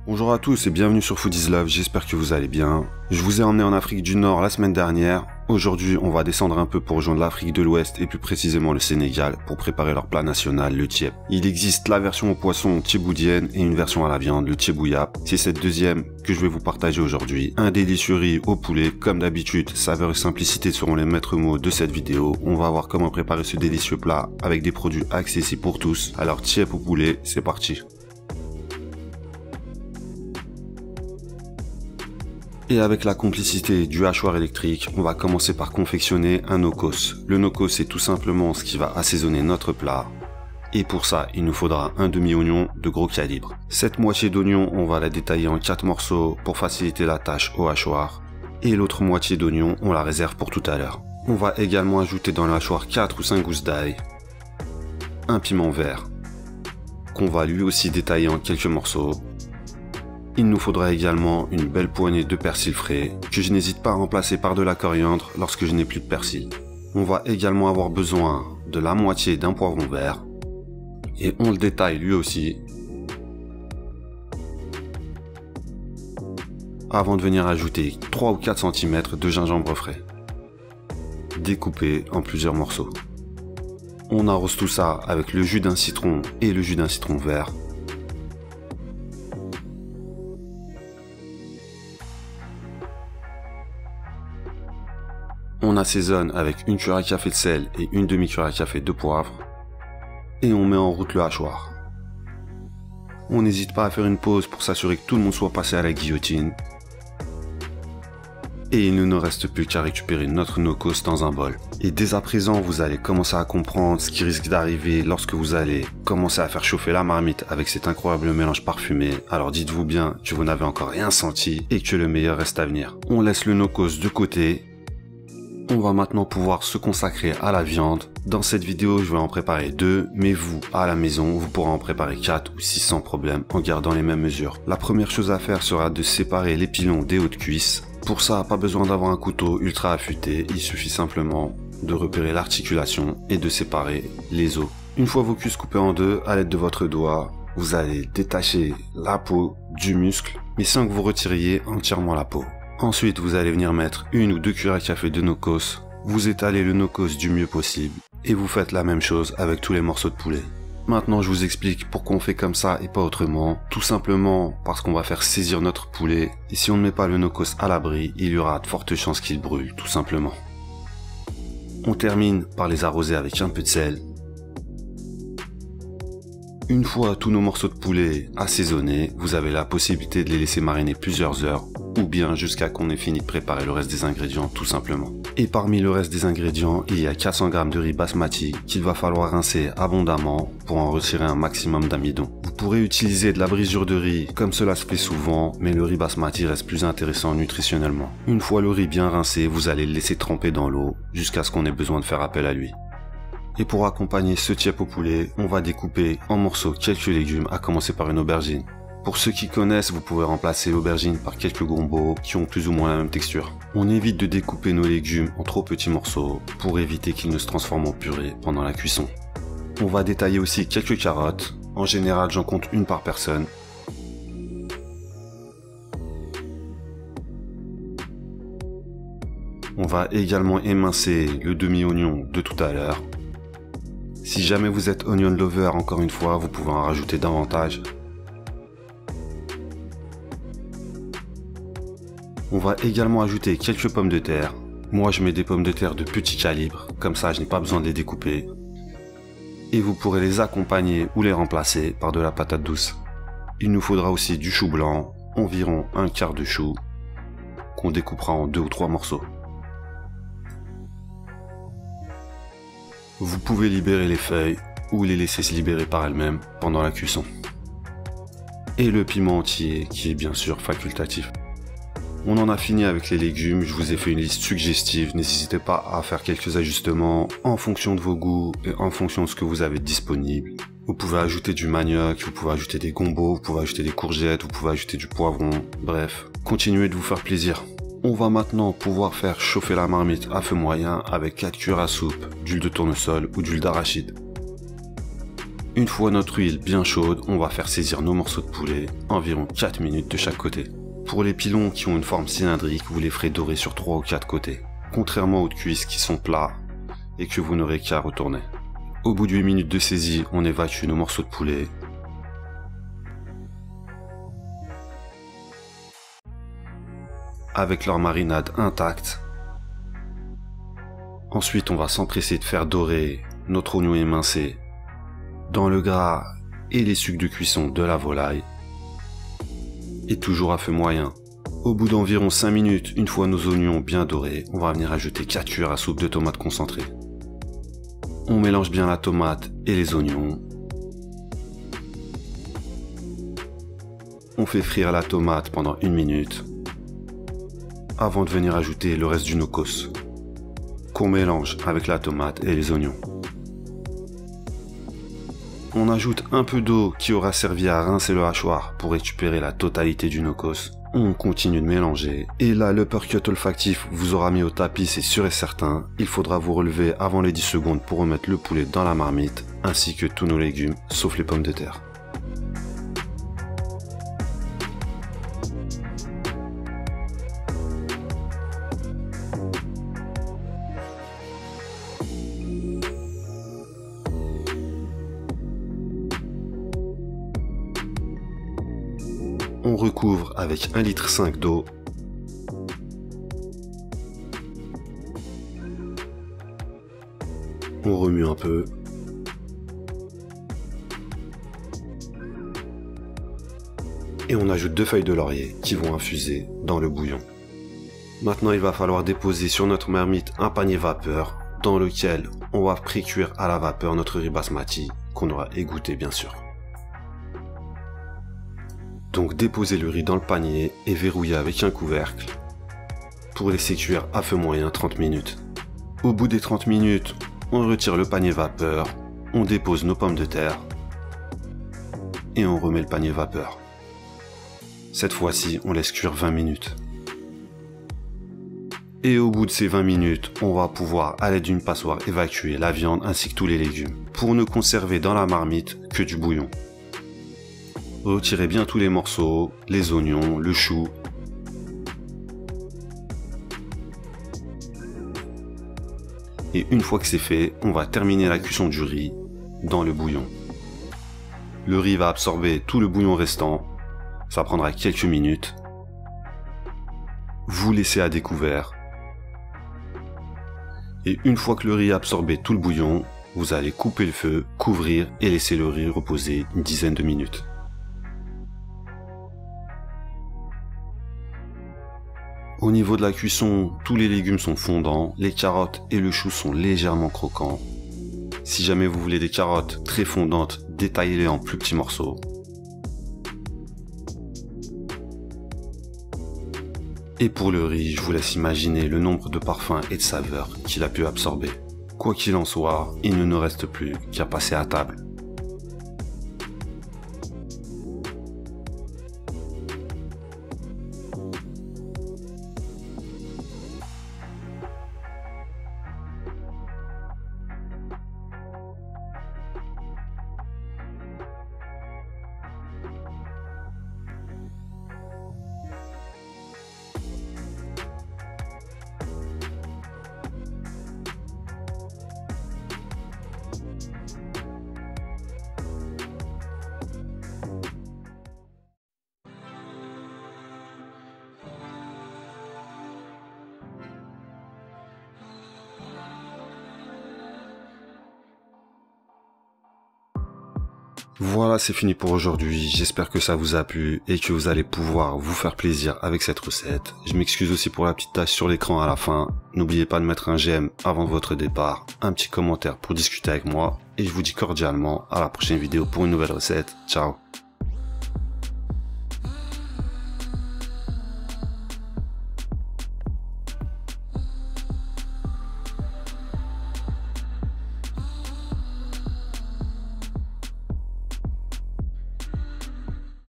Bonjour à tous et bienvenue sur Food is Love, j'espère que vous allez bien. Je vous ai emmené en Afrique du Nord la semaine dernière. Aujourd'hui, on va descendre un peu pour rejoindre l'Afrique de l'Ouest et plus précisément le Sénégal pour préparer leur plat national, le thiep. Il existe la version au poisson thieboudienne et une version à la viande, le thiebouyap. C'est cette deuxième que je vais vous partager aujourd'hui. Un délicieux riz au poulet, comme d'habitude, saveur et simplicité seront les maîtres mots de cette vidéo. On va voir comment préparer ce délicieux plat avec des produits accessibles pour tous. Alors thiep au poulet, c'est parti. Et avec la complicité du hachoir électrique, on va commencer par confectionner un nokos. Le nokos, c'est tout simplement ce qui va assaisonner notre plat. Et pour ça, il nous faudra un demi-oignon de gros calibre. Cette moitié d'oignon, on va la détailler en 4 morceaux pour faciliter la tâche au hachoir. Et l'autre moitié d'oignon, on la réserve pour tout à l'heure. On va également ajouter dans le hachoir 4 ou 5 gousses d'ail. Un piment vert, qu'on va lui aussi détailler en quelques morceaux. Il nous faudra également une belle poignée de persil frais, que je n'hésite pas à remplacer par de la coriandre lorsque je n'ai plus de persil. On va également avoir besoin de la moitié d'un poivron vert, et on le détaille lui aussi, avant de venir ajouter 3 ou 4 cm de gingembre frais, découpé en plusieurs morceaux. On arrose tout ça avec le jus d'un citron et le jus d'un citron vert. On assaisonne avec une cuillère à café de sel et une demi-cuillère à café de poivre. Et on met en route le hachoir. On n'hésite pas à faire une pause pour s'assurer que tout le monde soit passé à la guillotine. Et il ne nous reste plus qu'à récupérer notre nokos dans un bol. Et dès à présent, vous allez commencer à comprendre ce qui risque d'arriver lorsque vous allez commencer à faire chauffer la marmite avec cet incroyable mélange parfumé. Alors dites-vous bien que vous n'avez encore rien senti et que le meilleur reste à venir. On laisse le nokos de côté. On va maintenant pouvoir se consacrer à la viande. Dans cette vidéo, je vais en préparer 2, mais vous, à la maison, vous pourrez en préparer 4 ou 6 sans problème en gardant les mêmes mesures. La première chose à faire sera de séparer les pilons des hautes cuisses. Pour ça, pas besoin d'avoir un couteau ultra affûté, il suffit simplement de repérer l'articulation et de séparer les os. Une fois vos cuisses coupées en deux, à l'aide de votre doigt, vous allez détacher la peau du muscle, mais sans que vous retiriez entièrement la peau. Ensuite, vous allez venir mettre 1 ou 2 cuillères à café de nokos, vous étalez le nokos du mieux possible, et vous faites la même chose avec tous les morceaux de poulet. Maintenant, je vous explique pourquoi on fait comme ça et pas autrement. Tout simplement parce qu'on va faire saisir notre poulet, et si on ne met pas le nokos à l'abri, il y aura de fortes chances qu'il brûle, tout simplement. On termine par les arroser avec un peu de sel. Une fois tous nos morceaux de poulet assaisonnés, vous avez la possibilité de les laisser mariner plusieurs heures, ou bien jusqu'à qu'on ait fini de préparer le reste des ingrédients tout simplement. Et parmi le reste des ingrédients, il y a 400 g de riz basmati qu'il va falloir rincer abondamment pour en retirer un maximum d'amidon. Vous pourrez utiliser de la brisure de riz comme cela se fait souvent, mais le riz basmati reste plus intéressant nutritionnellement. Une fois le riz bien rincé, vous allez le laisser tremper dans l'eau jusqu'à ce qu'on ait besoin de faire appel à lui. Et pour accompagner ce thiep au poulet, on va découper en morceaux quelques légumes, à commencer par une aubergine. Pour ceux qui connaissent, vous pouvez remplacer l'aubergine par quelques gombos qui ont plus ou moins la même texture. On évite de découper nos légumes en trop petits morceaux pour éviter qu'ils ne se transforment en purée pendant la cuisson. On va détailler aussi quelques carottes. En général, j'en compte une par personne. On va également émincer le demi-oignon de tout à l'heure. Si jamais vous êtes onion lover, encore une fois, vous pouvez en rajouter davantage. On va également ajouter quelques pommes de terre. Moi, je mets des pommes de terre de petit calibre, comme ça je n'ai pas besoin de les découper. Et vous pourrez les accompagner ou les remplacer par de la patate douce. Il nous faudra aussi du chou blanc, environ un quart de chou, qu'on découpera en 2 ou 3 morceaux. Vous pouvez libérer les feuilles ou les laisser se libérer par elles-mêmes pendant la cuisson. Et le piment entier qui est bien sûr facultatif. On en a fini avec les légumes, je vous ai fait une liste suggestive, n'hésitez pas à faire quelques ajustements en fonction de vos goûts et en fonction de ce que vous avez disponible. Vous pouvez ajouter du manioc, vous pouvez ajouter des gombos, vous pouvez ajouter des courgettes, vous pouvez ajouter du poivron, bref, continuez de vous faire plaisir. On va maintenant pouvoir faire chauffer la marmite à feu moyen avec 4 cuillères à soupe d'huile de tournesol ou d'huile d'arachide. Une fois notre huile bien chaude, on va faire saisir nos morceaux de poulet, environ 4 minutes de chaque côté. Pour les pilons qui ont une forme cylindrique, vous les ferez dorer sur 3 ou 4 côtés, contrairement aux de cuisses qui sont plats et que vous n'aurez qu'à retourner. Au bout de 8 minutes de saisie, on évacue nos morceaux de poulet. Avec leur marinade intacte. Ensuite, on va s'empresser de faire dorer notre oignon émincé dans le gras et les sucs de cuisson de la volaille. Et toujours à feu moyen. Au bout d'environ 5 minutes, une fois nos oignons bien dorés, on va venir ajouter 4 cuillères à soupe de tomates concentrées. On mélange bien la tomate et les oignons. On fait frire la tomate pendant 1 minute avant de venir ajouter le reste du no-cos qu'on mélange avec la tomate et les oignons. On ajoute un peu d'eau qui aura servi à rincer le hachoir pour récupérer la totalité du no-cos. On continue de mélanger et là l'uppercut olfactif vous aura mis au tapis, c'est sûr et certain. Il faudra vous relever avant les 10 secondes pour remettre le poulet dans la marmite ainsi que tous nos légumes sauf les pommes de terre. On recouvre avec 1,5 litre d'eau. On remue un peu. Et on ajoute 2 feuilles de laurier qui vont infuser dans le bouillon. Maintenant, il va falloir déposer sur notre marmite un panier vapeur dans lequel on va pré-cuire à la vapeur notre riz basmati qu'on aura égoutté bien sûr. Donc déposez le riz dans le panier et verrouillez avec un couvercle pour laisser cuire à feu moyen 30 minutes. Au bout des 30 minutes, on retire le panier vapeur, on dépose nos pommes de terre et on remet le panier vapeur. Cette fois-ci, on laisse cuire 20 minutes. Et au bout de ces 20 minutes, on va pouvoir à l'aide d'une passoire évacuer la viande ainsi que tous les légumes pour ne conserver dans la marmite que du bouillon. Retirez bien tous les morceaux, les oignons, le chou. Et une fois que c'est fait, on va terminer la cuisson du riz dans le bouillon. Le riz va absorber tout le bouillon restant. Ça prendra quelques minutes. Vous laissez à découvert. Et une fois que le riz a absorbé tout le bouillon, vous allez couper le feu, couvrir et laisser le riz reposer une dizaine de minutes. Au niveau de la cuisson, tous les légumes sont fondants, les carottes et le chou sont légèrement croquants. Si jamais vous voulez des carottes très fondantes, détaillez-les en plus petits morceaux. Et pour le riz, je vous laisse imaginer le nombre de parfums et de saveurs qu'il a pu absorber. Quoi qu'il en soit, il ne nous reste plus qu'à passer à table. Voilà, c'est fini pour aujourd'hui. J'espère que ça vous a plu et que vous allez pouvoir vous faire plaisir avec cette recette. Je m'excuse aussi pour la petite tache sur l'écran à la fin. N'oubliez pas de mettre un j'aime avant votre départ, un petit commentaire pour discuter avec moi et je vous dis cordialement à la prochaine vidéo pour une nouvelle recette. Ciao.